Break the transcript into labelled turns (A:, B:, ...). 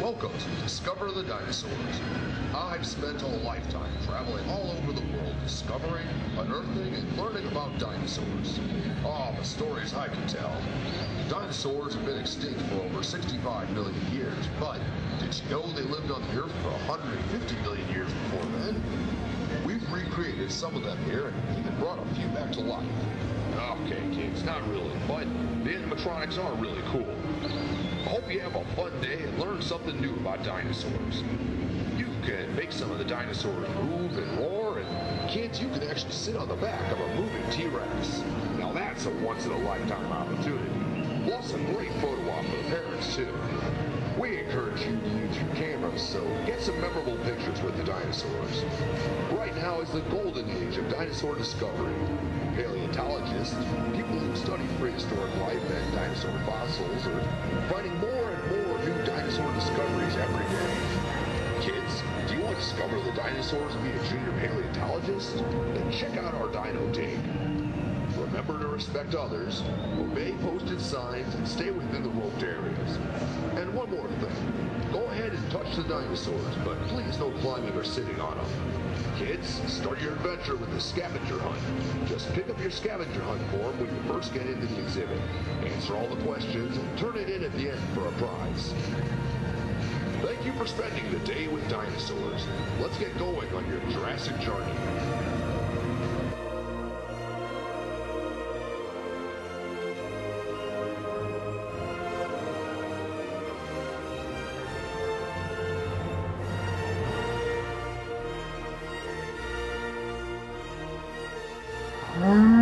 A: Welcome to Discover the Dinosaurs. I've spent a lifetime traveling all over the world discovering, unearthing, and learning about dinosaurs. Oh, the stories I can tell. Dinosaurs have been extinct for over 65 million years, but did you know they lived on the Earth for 150 million years before then? We've recreated some of them here and even brought a few back to life. Okay, kids, not really, but the animatronics are really cool. I hope you have a fun day and learn something new about dinosaurs. You can make some of the dinosaurs move and roar, and kids, you can actually sit on the back of a moving T-Rex. Now that's a once-in-a-lifetime opportunity. Plus a great photo op for the parents, too. We encourage you to use your cameras, so get some memorable pictures with the dinosaurs. Right now is the golden age of dinosaur discovery. Paleontologists, people who study prehistoric life and dinosaur fossils, are finding more and more new dinosaur discoveries every day. Kids, do you want to discover the dinosaurs and be a junior paleontologist? Then check out our Dino Dig. Remember to respect others, obey posted signs, and stay within the roped areas. And one more thing. Go ahead and touch the dinosaurs, but please no climbing or sitting on them. Kids, start your adventure with the scavenger hunt. Just pick up your scavenger hunt form when you first get into the exhibit. Answer all the questions and turn it in at the end for a prize. Thank you for spending the day with dinosaurs. Let's get going on your Jurassic journey.
B: Mm-hmm.